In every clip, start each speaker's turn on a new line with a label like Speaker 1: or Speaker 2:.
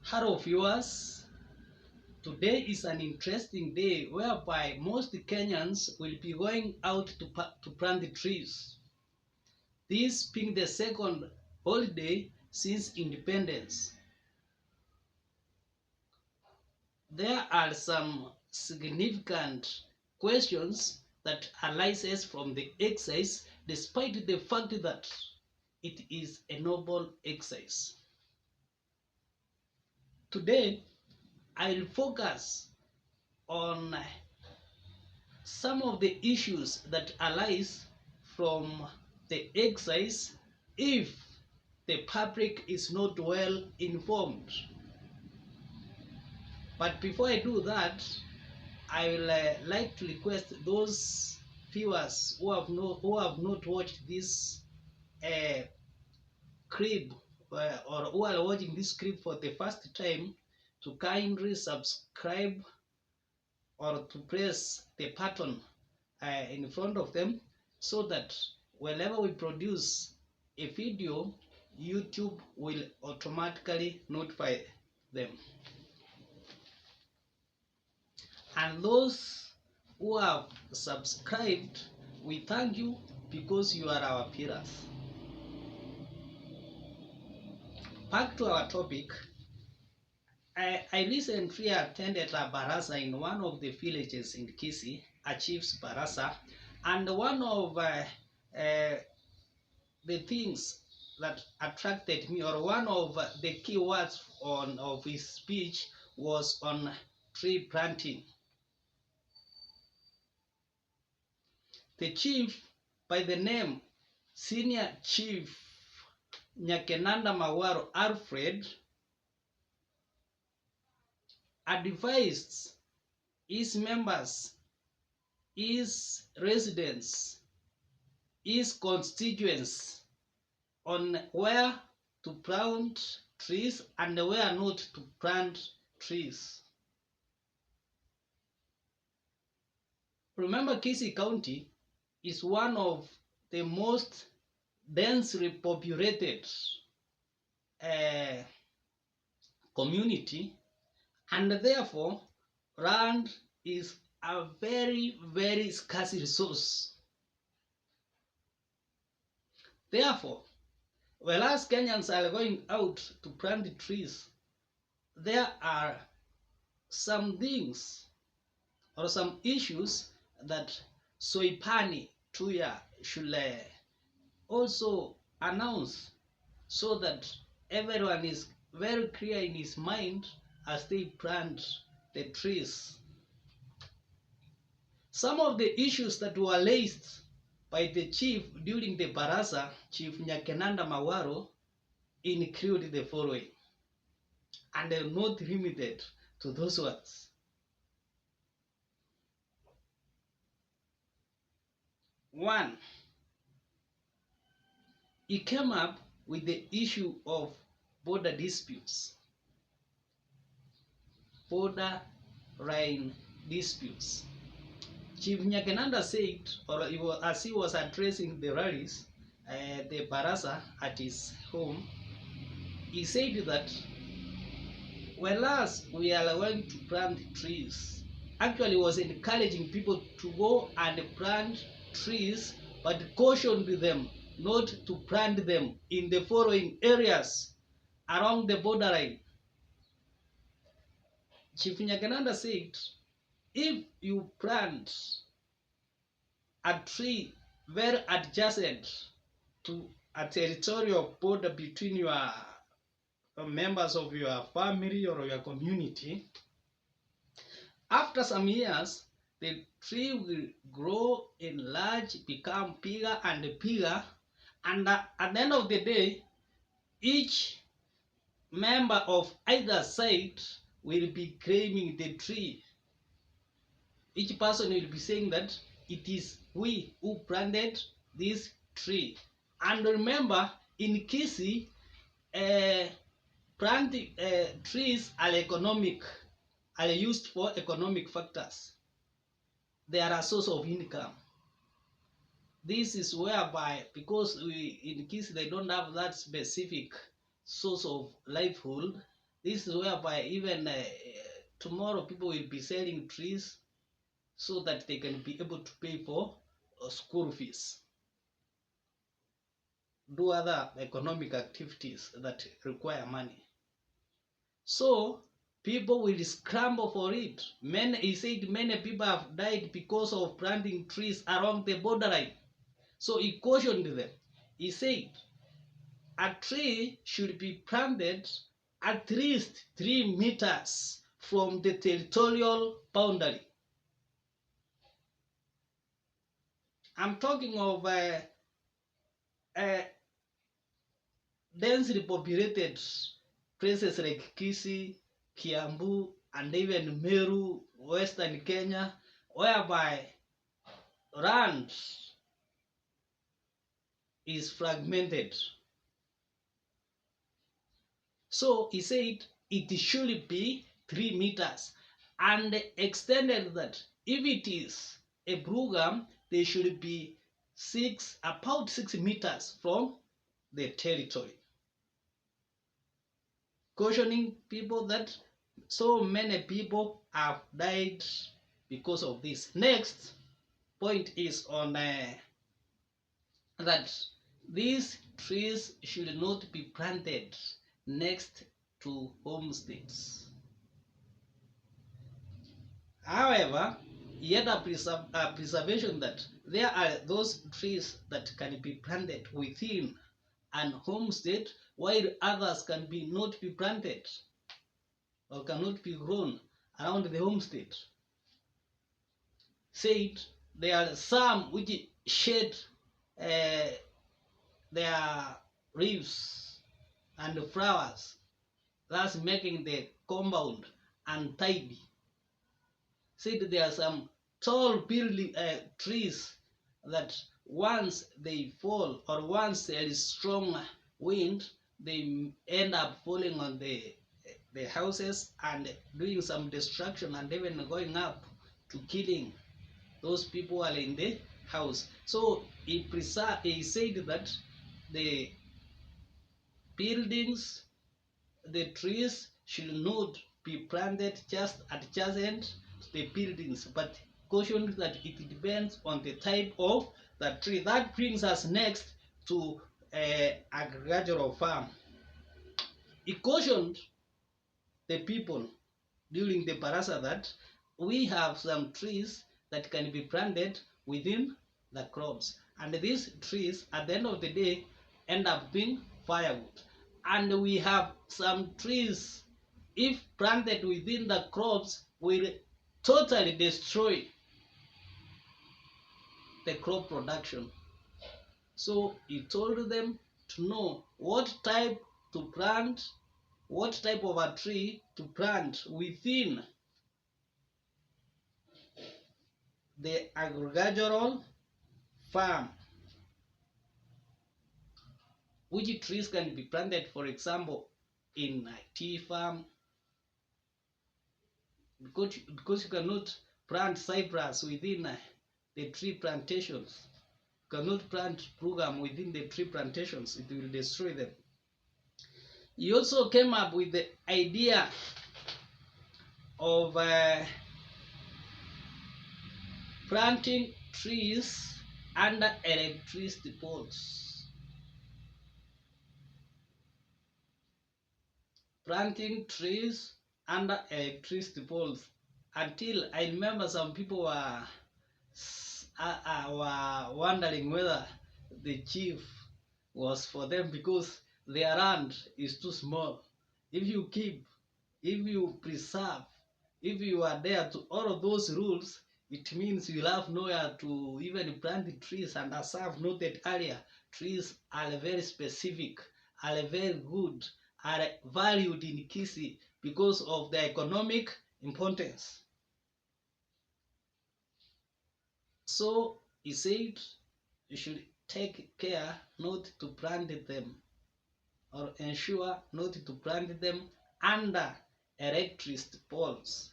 Speaker 1: Hello viewers, today is an interesting day whereby most Kenyans will be going out to plant the trees. This being the second holiday since independence. There are some significant questions that arises from the exercise despite the fact that it is a noble exercise. Today, I'll focus on some of the issues that arise from the exercise if the public is not well informed. But before I do that, I will like to request those viewers who have not watched this clip or who are watching this clip for the first time to kindly subscribe or to press the button in front of them so that whenever we produce a video, YouTube will automatically notify them. And those who have subscribed, we thank you because you are our pillars. Back to our topic. I recently attended a baraza in one of the villages in Kisii, a chief's baraza, and one of the things that attracted me, or one of the key words of his speech, was on tree planting. The chief, by the name Snr Chief Magwaro Alfred, advised his members, his residents, his constituents on where to plant trees and where not to plant trees. Remember, Kisii County is one of the most densely populated community, and therefore land is a very, very scarce resource. Therefore, whereas Kenyans are going out to plant trees, there are some things or some issues that Soipani Tuya should also announce so that everyone is very clear in his mind as they plant the trees. Some of the issues that were raised by the chief during the baraza, Chief Magwaro, include the following, and are not limited to those words. One, he came up with the issue of border disputes, border line disputes. Chief Nyakenanda said, or as he was addressing the rallies, the baraza at his home, he said that whereas we are going to plant trees, actually was encouraging people to go and plant trees, but cautioned them not to plant them in the following areas along the borderline. Chief Nyakenanda said, if you plant a tree very adjacent to a territorial border between your members of your family or your community, after some years, the tree will grow, enlarge, become bigger and bigger, and at the end of the day, each member of either side will be claiming the tree. Each person will be saying that it is we who planted this tree. And remember, in Kisii, planting trees are used for economic factors. They are a source of income. This is whereby, because in Kisii they don't have that specific source of livelihood, This is whereby even tomorrow people will be selling trees so that they can be able to pay for school fees, do other economic activities that require money. So people will scramble for it. He said many people have died because of planting trees along the borderline. So he cautioned them. He said a tree should be planted at least 3 meters from the territorial boundary. I'm talking of densely populated places like Kisii, Kiambu, and even Meru, Western Kenya, whereby land is fragmented. So he said it should be 3 meters and extended that if it is a program, they should be about 6 meters from the territory. Cautioning people that so many people have died because of this. Next point is on that these trees should not be planted next to homesteads. However, yet a preservation that there are those trees that can be planted within an homestead, while others can be not be planted or cannot be grown around the homestead. Said there are some which shed their leaves and flowers, thus making the compound untidy. Said there are some tall building trees that once they fall or once there is strong wind, they end up falling on the houses and doing some destruction and even going up to killing those people are in the house. So he said that the buildings, the trees should not be planted just adjacent to the buildings, but cautioned that it depends on the type of the tree. That brings us next to agricultural farm. He cautioned the people during the parasa that we have some trees that can be planted within the crops, and these trees at the end of the day end up being firewood. And we have some trees, if planted within the crops, will totally destroy the crop production. So he told them to know what type to plant, what type of a tree to plant within the agricultural farm. Which trees can be planted, for example, in a tea farm, because you cannot plant cypress within the tree plantations. You cannot plant program within the tree plantations, it will destroy them. He also came up with the idea of planting trees under electricity poles. Planting trees under electricity poles. Until I remember some people were wondering whether the chief was for them because their land is too small. If you keep, if you preserve, if you are there to all those rules, it means you have nowhere to even plant the trees. And as I've noted earlier, trees are very specific, are very good, are valued in Kisii because of their economic importance. So he said you should take care not to plant them, or ensure not to plant them under electricity poles,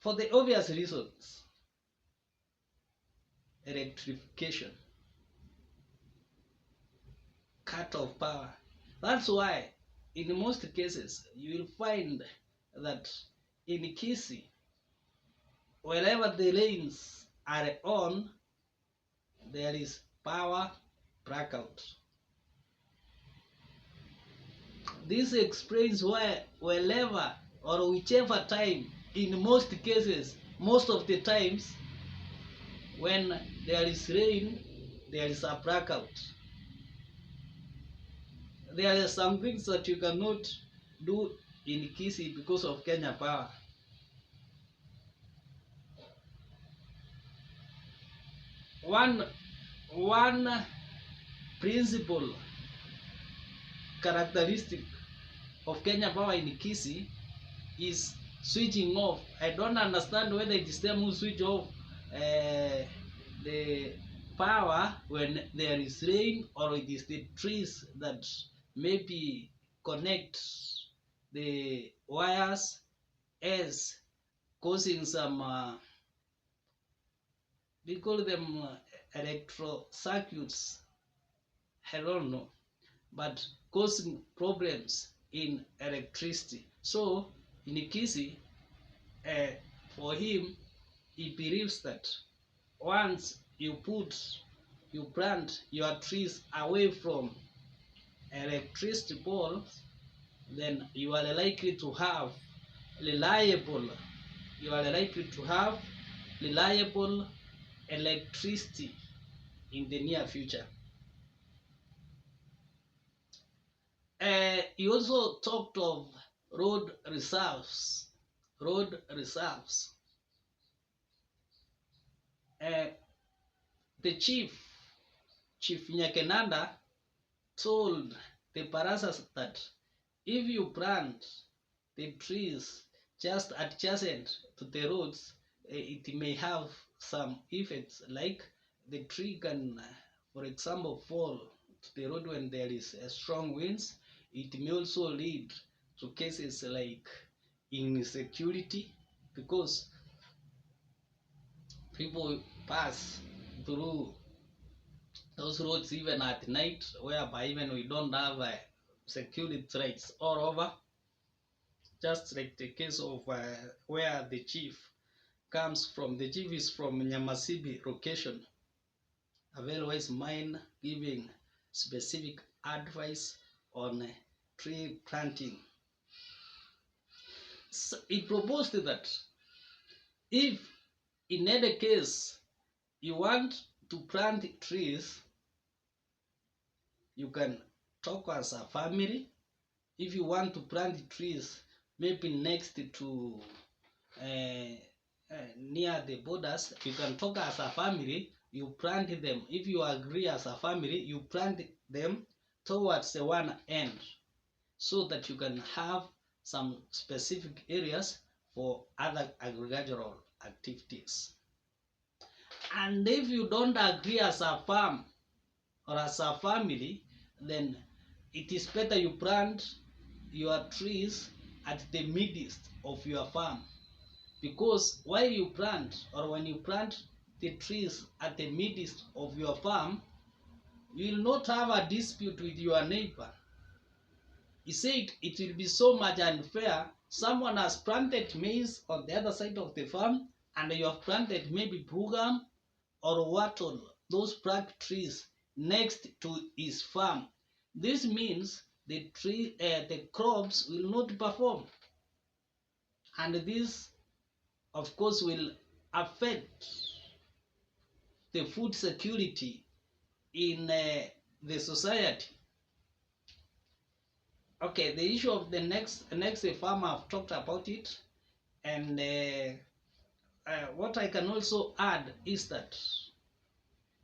Speaker 1: for the obvious reasons: electrification, cut of power. That's why in most cases, you will find that in Kisii, wherever the rains are on, there is power blackout. This explains why wherever or whichever time, in most cases, most of the times, when there is rain, there is a blackout. There are some things that you cannot do in Kisii because of Kenya Power. One principal characteristic of Kenya Power in Kisii is switching off. I don't understand whether it is them who switch off the power when there is rain, or it is the trees that maybe connect the wires as causing some we call them electro circuits, I don't know, but causing problems in electricity. So in Kisii, for him, he believes that once you plant your trees away from electricity poles, then you are likely to have reliable electricity in the near future. He also talked of road reserves. The Chief Nyakenanda told the Parasas that if you plant the trees just adjacent to the roads, it may have some effects, like the tree can, for example, fall to the road when there is strong winds. It may also lead to cases like insecurity, because people pass through those roads even at night, whereby even we don't have security threats all over. Just like the case of where the chief comes from. The chief is from Nyamasibi location, a very wise man giving specific advice on tree planting. So he proposed that if in any case you want to plant trees, you can talk as a family. If you want to plant trees maybe next to near the borders, you can talk as a family, you plant them. If you agree as a family, you plant them towards the one end, so that you can have some specific areas for other agricultural activities. And if you don't agree as a farm or as a family, then it is better you plant your trees at the midst of your farm, because while you plant, or when you plant the trees at the midst of your farm, you will not have a dispute with your neighbor. He said it will be so much unfair. Someone has planted maize on the other side of the farm, and you have planted maybe brugam or wattle, those black trees, next to his farm. This means the crops will not perform, and this, of course, will affect the food security in the society. Okay, the issue of the next farmer, I've talked about it, and what I can also add is that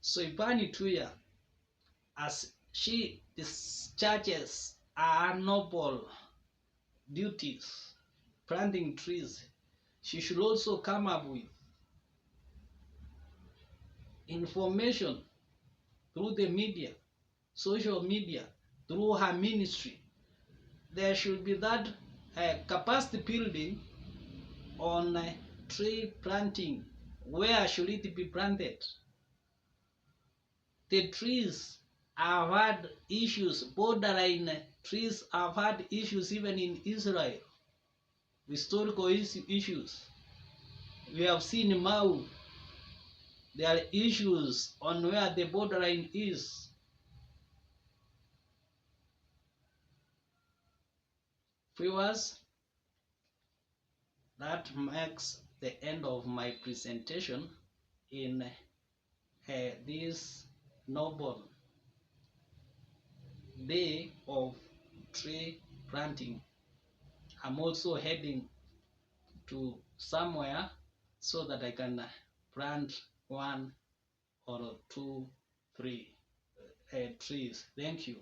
Speaker 1: Soipani Tuya, as she discharges her noble duties, planting trees, she should also come up with information through the media, social media, through her ministry. There should be that capacity building on tree planting. Where should it be planted? The trees have had issues, borderline Trees have had issues even in Israel, historical issues. We have seen Mau. There are issues on where the borderline is. Viewers, that marks the end of my presentation in this noble day of tree planting. I'm also heading to somewhere so that I can plant 1 or 2, 3 trees. Thank you.